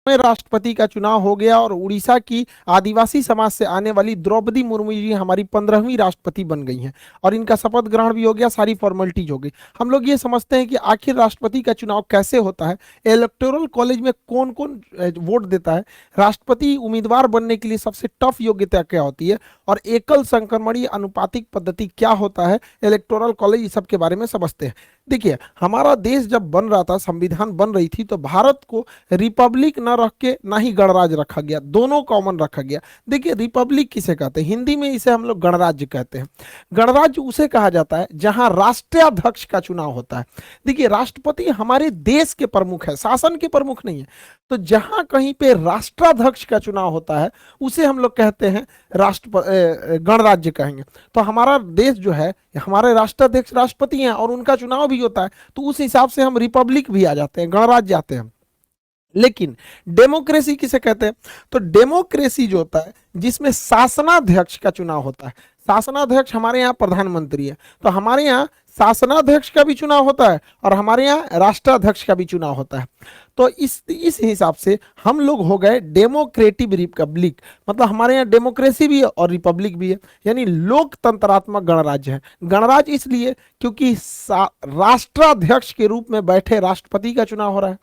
में राष्ट्रपति का चुनाव हो गया और उड़ीसा की आदिवासी समाज से आने वाली द्रौपदी मुर्मू जी हमारी 15वीं राष्ट्रपति बन गई हैं और इनका शपथ ग्रहण भी हो गया, सारी फॉर्मेलिटीज हो गई। हम लोग ये समझते हैं कि आखिर राष्ट्रपति का चुनाव कैसे होता है, इलेक्टोरल कॉलेज में कौन कौन वोट देता है, राष्ट्रपति उम्मीदवार बनने के लिए सबसे टफ योग्यता क्या होती है और एकल संक्रमणीय अनुपातिक पद्धति क्या होता है, इलेक्टोरल कॉलेज इस सब के बारे में समझते हैं। देखिए, हमारा देश जब बन रहा था, संविधान बन रही थी, तो भारत को रिपब्लिक न रख के ना ही गणराज्य रखा गया, दोनों कॉमन रखा गया। देखिए, रिपब्लिक किसे कहते हैं, हिंदी में इसे हम लोग गणराज्य कहते हैं। गणराज्य उसे कहा जाता है जहां राष्ट्राध्यक्ष का चुनाव होता है। देखिए, राष्ट्रपति हमारे देश के प्रमुख है, शासन के प्रमुख नहीं है। तो जहां कहीं पे राष्ट्राध्यक्ष का चुनाव होता है उसे हम लोग कहते हैं गणराज्य कहेंगे। तो हमारा देश जो है, हमारे राष्ट्राध्यक्ष राष्ट्रपति हैं और उनका चुनाव भी होता है, तो उस हिसाब से हम रिपब्लिक भी आ जाते हैं, गणराज्य आते हैं। लेकिन डेमोक्रेसी किसे कहते हैं, तो डेमोक्रेसी जो होता है जिसमें शासनाध्यक्ष का चुनाव होता है। शासनाध्यक्ष हमारे यहाँ प्रधानमंत्री है, तो हमारे यहाँ शासनाध्यक्ष का भी चुनाव होता है और हमारे यहाँ राष्ट्राध्यक्ष का भी चुनाव होता है। तो इस हिसाब से हम लोग हो गए डेमोक्रेटिक रिपब्लिक, मतलब हमारे यहाँ डेमोक्रेसी भी है और रिपब्लिक भी है, यानी लोकतंत्रात्मक गणराज्य है। गणराज्य इसलिए क्योंकि राष्ट्राध्यक्ष के रूप में बैठे राष्ट्रपति का चुनाव हो रहा है,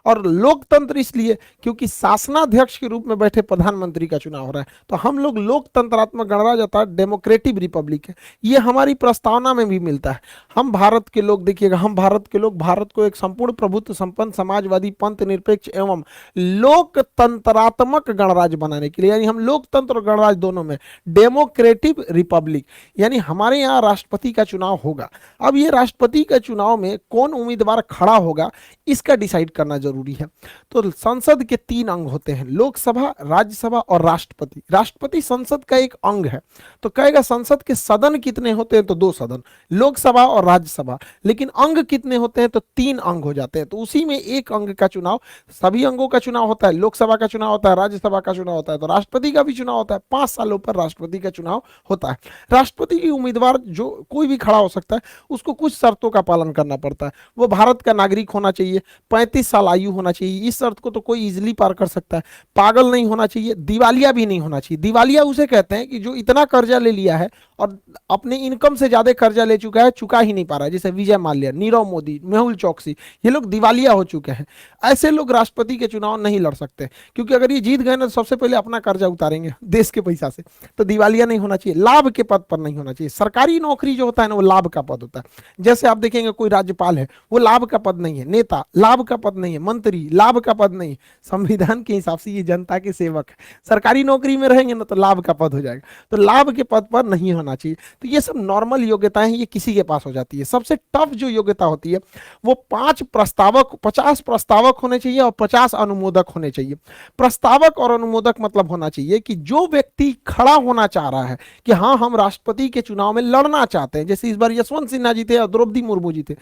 और लोकतंत्र इसलिए क्योंकि शासनाध्यक्ष के रूप में बैठे प्रधानमंत्री का चुनाव हो रहा है। तो हम लोग लोकतंत्रात्मक गणराज्य अर्थात डेमोक्रेटिक रिपब्लिक है। ये हमारी प्रस्तावना में भी मिलता है। हम भारत के लोग, देखिएगा, हम भारत के लोग भारत को एक संपूर्ण प्रभुत्व संपन्न समाजवादी पंथ निरपेक्ष एवं लोकतंत्रात्मक गणराज्य बनाने के लिए, यानी हम लोकतंत्र और गणराज्य दोनों में डेमोक्रेटिक रिपब्लिक, यानी हमारे यहाँ राष्ट्रपति का चुनाव होगा। अब ये राष्ट्रपति के चुनाव में कौन उम्मीदवार खड़ा होगा इसका डिसाइड करना जरूरी है। तो संसद के 3 अंग होते हैं, लोकसभा, राज्यसभा और राष्ट्रपति। राष्ट्रपति संसद का एक अंग है। तो कहेगा संसद के सदन कितने होते हैं, तो 2 सदन, लोकसभा और राज्यसभा। लेकिन अंग कितने होते हैं, तो 3 अंग हो जाते हैं। तो उसी में एक अंग का चुनाव, सभी अंगों का चुनाव होता है, लोकसभा का चुनाव होता है, राज्यसभा का चुनाव होता है, तो राष्ट्रपति का भी चुनाव होता है। 5 सालों पर राष्ट्रपति का चुनाव होता है। राष्ट्रपति की उम्मीदवार जो कोई भी खड़ा हो सकता है, उसको कुछ शर्तों का पालन करना पड़ता है। वो भारत का नागरिक होना चाहिए, 35 साल आयु होना चाहिए, इस शर्त को तो कोई इजीली पार कर सकता है। पागल नहीं होना चाहिए, दिवालिया भी नहीं होना चाहिए। दिवालिया उसे कहते हैं कि जो इतना कर्जा ले लिया है और अपने इनकम से ज्यादा कर्जा ले चुका है, चुका ही नहीं पा रहा है, जैसे विजय माल्या, नीरव मोदी, मेहुल चौकसी, ये लोग दिवालिया हो चुके हैं। ऐसे लोग राष्ट्रपति के चुनाव नहीं लड़ सकते, क्योंकि अगर ये जीत गए ना, तो सबसे पहले अपना कर्जा उतारेंगे देश के पैसा से। तो दिवालिया नहीं होना चाहिए, लाभ के पद पर नहीं होना चाहिए। सरकारी नौकरी जो होता है ना, वो लाभ का पद होता है। जैसे आप देखेंगे कोई राज्यपाल है, वो लाभ का पद नहीं है, नेता लाभ का पद नहीं है, मंत्री लाभ का पद नहीं। संविधान के हिसाब से ये जनता के सेवक है। सरकारी नौकरी में रहेंगे ना, तो लाभ का पद हो जाएगा, तो लाभ के पद पर नहीं होना चाहिए। तो ये सब नॉर्मल योग्यताएं हैं, ये किसी के पास हो जाती है। सबसे टफ जो योग्यता होती है वो 50 प्रस्तावक होने चाहिए और 50 अनुमोदक होने चाहिए। प्रस्तावक और अनुमोदक मतलब होना चाहिए कि जो व्यक्ति खड़ा होना चाह रहा है कि हाँ, हम राष्ट्रपति के चुनाव में लड़ना चाहते हैं, जैसे इस बार यशवंत सिन्हा जी थे और द्रौपदी मुर्मू जी थे,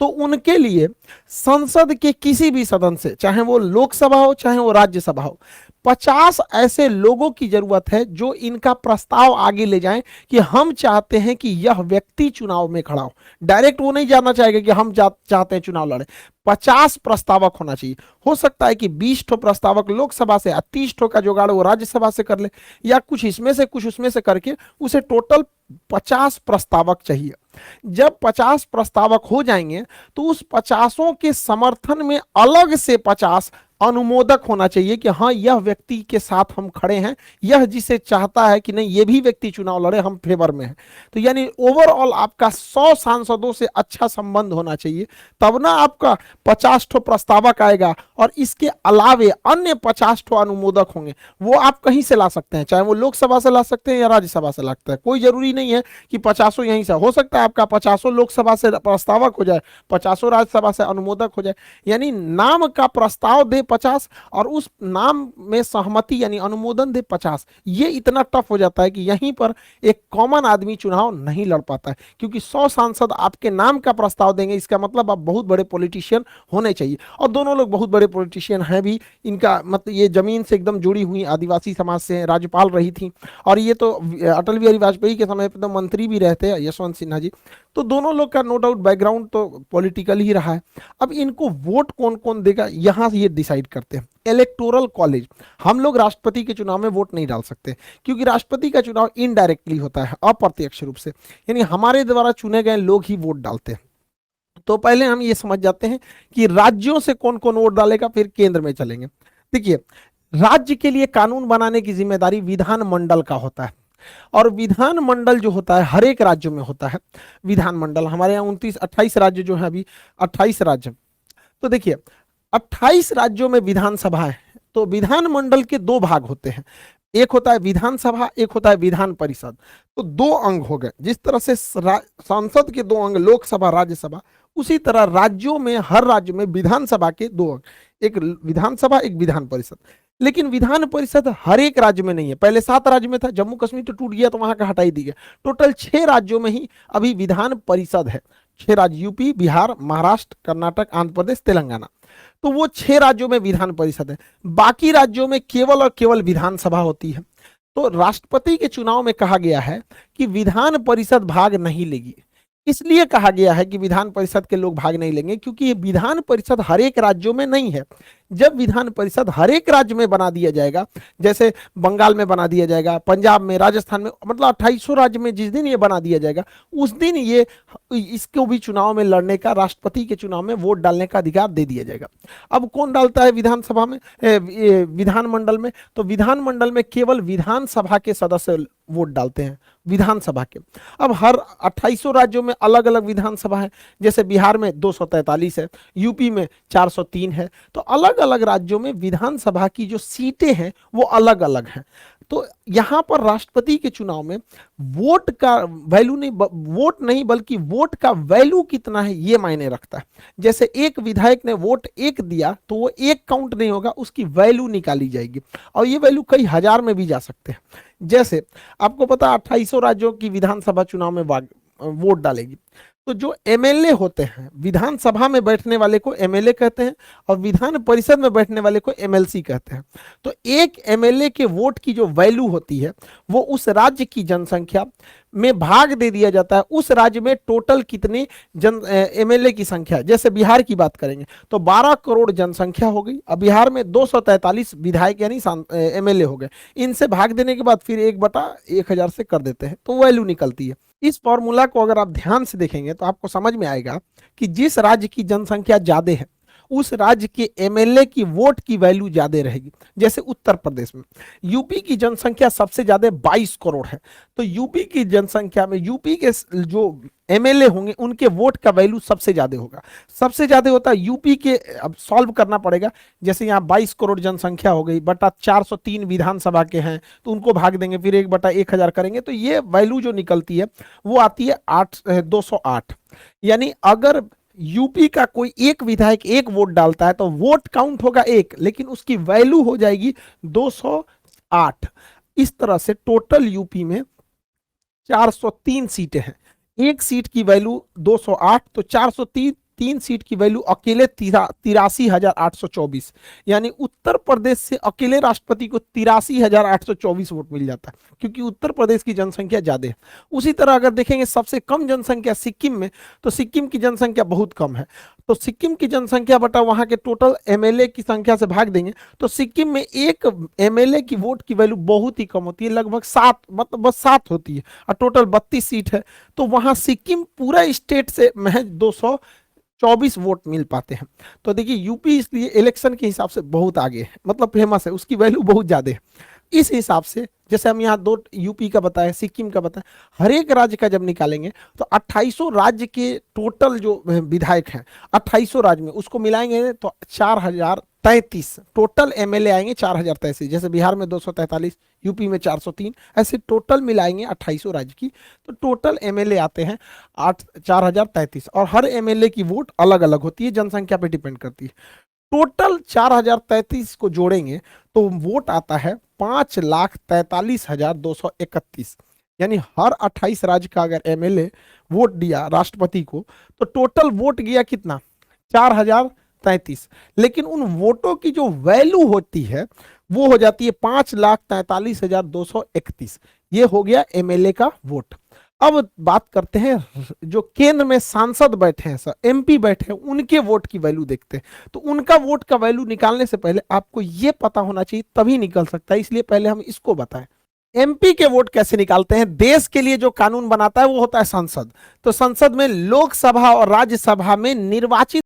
तो उनके लिए संसद के किसी भी सदन से, चाहे वो लोकसभा हो चाहे वो राज्यसभा हो, 50 ऐसे लोगों की जरूरत है जो इनका प्रस्ताव आगे ले जाएं कि हम चाहते हैं कि यह व्यक्ति चुनाव में खड़ा हो। डायरेक्ट वो नहीं जानना चाहेगा कि हम चाहते हैं चुनाव लड़े। 50 प्रस्तावक होना चाहिए। हो सकता है कि 20 ठो प्रस्तावक लोकसभा से, 30 ठो का जुगाड़ वो राज्यसभा से कर ले, या कुछ इसमें से कुछ उसमें से करके उसे टोटल 50 प्रस्तावक चाहिए। जब 50 प्रस्तावक हो जाएंगे तो उस 50 के समर्थन में अलग से 50 अनुमोदक होना चाहिए कि हाँ, यह व्यक्ति के साथ हम खड़े हैं, यह जिसे चाहता है कि नहीं, ये भी व्यक्ति चुनाव लड़े, हम फेवर में हैं। तो यानी ओवरऑल आपका 100 सांसदों से अच्छा संबंध होना चाहिए, तब ना आपका 50 ठो प्रस्तावक आएगा और इसके अलावे अन्य 50 ठो अनुमोदक होंगे। वो आप कहीं से ला सकते हैं, चाहे वो लोकसभा से ला सकते हैं या राज्यसभा से लाते हैं, कोई जरूरी नहीं है कि 50 यहीं से। हो सकता है आपका 50 लोकसभा से प्रस्तावक हो जाए, 50 राज्यसभा से अनुमोदक हो जाए। यानी नाम का प्रस्ताव दे 50 और उस नाम में सहमति यानी अनुमोदन दे 50। ये इतना टफ हो जाता है कि यहीं पर एक कॉमन आदमी चुनाव नहीं लड़ पाता है, क्योंकि 100 सांसद आपके नाम का प्रस्ताव देंगे, इसका मतलब आप बहुत बड़े पॉलिटिशियन होने चाहिए। और दोनों लोग बहुत बड़े पॉलिटिशियन हैं भी। इनका मतलब ये जमीन से एकदम जुड़ी हुई आदिवासी समाज से राज्यपाल रही थी, और ये तो अटल बिहारी वाजपेयी के समय पर तो मंत्री भी रहते हैं यशवंत सिन्हा जी। तो दोनों लोग का नो डाउट बैकग्राउंड तो पॉलिटिकल ही रहा है। अब इनको वोट कौन कौन देगा, यहां से ये डिसाइड डिसाइड करते हैं। इलेक्टोरल कॉलेज, हम लोग राष्ट्रपति के चुनाव में वोट नहीं डाल सकते क्योंकि राष्ट्रपति का चुनाव इनडायरेक्टली होता है, अप्रत्यक्ष रूप से, यानी हमारे द्वारा चुने गए लोग ही वोट डालते हैं। तो पहले हम ये समझ जाते हैं कि राज्यों से कौन कौन वोट डालेगा, फिर केंद्र में चलेंगे। देखिए, राज्य के लिए कानून बनाने की जिम्मेदारी विधानमंडल का होता है, और विधानमंडल जो होता है हर एक राज्य में होता है। विधानमंडल हमारे यहाँ 28 राज्य जो है, अभी 28 राज्य। तो देखिए, 28 राज्यों में विधानसभा है, तो विधानमंडल के दो भाग होते हैं, एक होता है विधानसभा, एक होता है विधान परिषद। तो दो अंग हो गए, जिस तरह से संसद के दो अंग लोकसभा राज्यसभा, उसी तरह राज्यों में हर राज्य में विधानसभा के दो अंग, एक विधानसभा एक विधान परिषद। लेकिन विधान परिषद हर एक राज्य में नहीं है, पहले 7 राज्य में था, जम्मू कश्मीर तो टूट गया तो वहां का हटा ही दिया। टोटल 6 राज्यों में ही अभी विधान परिषद है। 6 राज्य, यूपी, बिहार, महाराष्ट्र, कर्नाटक, आंध्र प्रदेश, तेलंगाना। तो वो 6 राज्यों में विधान परिषद है, बाकी राज्यों में केवल और केवल विधानसभा होती है। तो राष्ट्रपति के चुनाव में कहा गया है कि विधान परिषद भाग नहीं लेगी। इसलिए कहा गया है कि विधान परिषद के लोग भाग नहीं लेंगे क्योंकि ये विधान परिषद हर एक राज्यों में नहीं है। जब विधान परिषद हर एक राज्य में बना दिया जाएगा, जैसे बंगाल में बना दिया जाएगा, पंजाब में, राजस्थान में, मतलब 2800 राज्य में जिस दिन ये बना दिया जाएगा, उस दिन ये इसको भी चुनाव में लड़ने का, राष्ट्रपति के चुनाव में वोट डालने का अधिकार दे दिया जाएगा। अब कौन डालता है विधानसभा में, विधानमंडल में? तो विधानमंडल में केवल विधानसभा के सदस्य वोट डालते हैं, विधानसभा के। अब हर 2800 राज्यों में अलग अलग विधानसभा है, जैसे बिहार में 243 है, यूपी में 403 है। तो अलग अलग राज्यों में विधानसभा की जो सीटें हैं वो अलग अलग हैं। तो यहां पर राष्ट्रपति के चुनाव में वोट का वैल्यू नहीं, वोट नहीं बल्कि वोट का वैल्यू कितना है ये मायने रखता है। जैसे एक विधायक ने वोट 1 दिया तो वो 1 काउंट नहीं होगा, उसकी वैल्यू निकाली जाएगी, और ये वैल्यू कई हजार में भी जा सकते हैं। जैसे आपको पता 2800 राज्यों की विधानसभा चुनाव में वोट डालेगी, तो जो एमएलए होते हैं, विधानसभा में बैठने वाले को एमएलए कहते हैं और विधान परिषद में बैठने वाले को एमएलसी कहते हैं। तो एक एमएलए के वोट की जो वैल्यू होती है वो उस राज्य की जनसंख्या में भाग दे दिया जाता है, उस राज्य में टोटल कितने एमएलए की संख्या। जैसे बिहार की बात करेंगे तो 12 करोड़ जनसंख्या हो गई, अब बिहार में 243 विधायक यानी एमएलए हो गए, इनसे भाग देने के बाद फिर 1/1000 से कर देते हैं, तो वैल्यू निकलती है। इस फॉर्मूला को अगर आप ध्यान से देखेंगे तो आपको समझ में आएगा कि जिस राज्य की जनसंख्या ज्यादा है उस राज्य के एमएलए की वोट की वैल्यू ज्यादा रहेगी। जैसे उत्तर प्रदेश में यूपी की जनसंख्या सबसे ज्यादा 22 करोड़ है, तो यूपी की जनसंख्या में यूपी के जो एमएलए होंगे उनके वोट का वैल्यू सबसे ज्यादा होगा। सबसे ज्यादा होता है यूपी के, अब सॉल्व करना पड़ेगा। जैसे यहाँ 22 करोड़ जनसंख्या हो गई, बटा 403 विधानसभा के हैं तो उनको भाग देंगे, फिर 1/1000 करेंगे, तो ये वैल्यू जो निकलती है वो आती है 208। यानी अगर यूपी का कोई एक विधायक 1 वोट डालता है तो वोट काउंट होगा 1, लेकिन उसकी वैल्यू हो जाएगी 208। इस तरह से टोटल यूपी में 403 सीटें हैं, एक सीट की वैल्यू 208, तो 403 सीट की वैल्यू अकेले 83,824, यानी उत्तर प्रदेश से अकेले राष्ट्रपति को 83,824 वोट मिल जाता है, क्योंकि उत्तर प्रदेश की जनसंख्या ज्यादा है। उसी तरह अगर देखेंगे सबसे कम जनसंख्या सिक्किम में, तो सिक्किम की जनसंख्या बहुत कम है, तो सिक्किम की जनसंख्या बटा वहां के टोटल एमएलए की संख्या से भाग देंगे तो सिक्किम में एक एमएलए की वोट की वैल्यू बहुत ही कम होती है, लगभग 7, मतलब बस 7 होती है, और टोटल 32 सीट है, तो वहां सिक्किम पूरा स्टेट से महज 224 वोट मिल पाते हैं। तो देखिए यूपी इसलिए इलेक्शन के हिसाब से बहुत आगे है, मतलब फेमस है, उसकी वैल्यू बहुत ज्यादा है। इस हिसाब से जैसे हम यहाँ 2 यूपी का बताया, सिक्किम का बताया, हर एक राज्य का जब निकालेंगे तो 2800 राज्य के टोटल जो विधायक हैं 2800 राज्य में उसको मिलाएंगे तो 4033 टोटल एमएलए आएंगे, 4033। जैसे बिहार में 243, यूपी में 403, ऐसे टोटल मिलाएंगे 2800 राज्य की तो टोटल एमएलए आते हैं 4033, और हर एमएलए की वोट अलग अलग होती है, जनसंख्या पे डिपेंड करती है। टोटल 4033 को जोड़ेंगे तो वोट आता है 5,43,231, यानी हर 28 राज्य का अगर एमएलए वोट दिया राष्ट्रपति को तो टोटल वोट गया कितना, 4033, लेकिन उन वोटों की जो वैल्यू होती है वो हो जाती है 5,43,231। ये हो गया एमएलए का वोट। अब बात करते हैं जो केंद्र में सांसद बैठे हैं, सर एमपी बैठे हैं, उनके वोट की वैल्यू देखते हैं। तो उनका वोट का वैल्यू निकालने से पहले आपको यह पता होना चाहिए, तभी निकल सकता है, इसलिए पहले हम इसको बताएं। एमपी के वोट कैसे निकालते हैं? देश के लिए जो कानून बनाता है वो होता है संसद। तो संसद में लोकसभा और राज्यसभा में निर्वाचित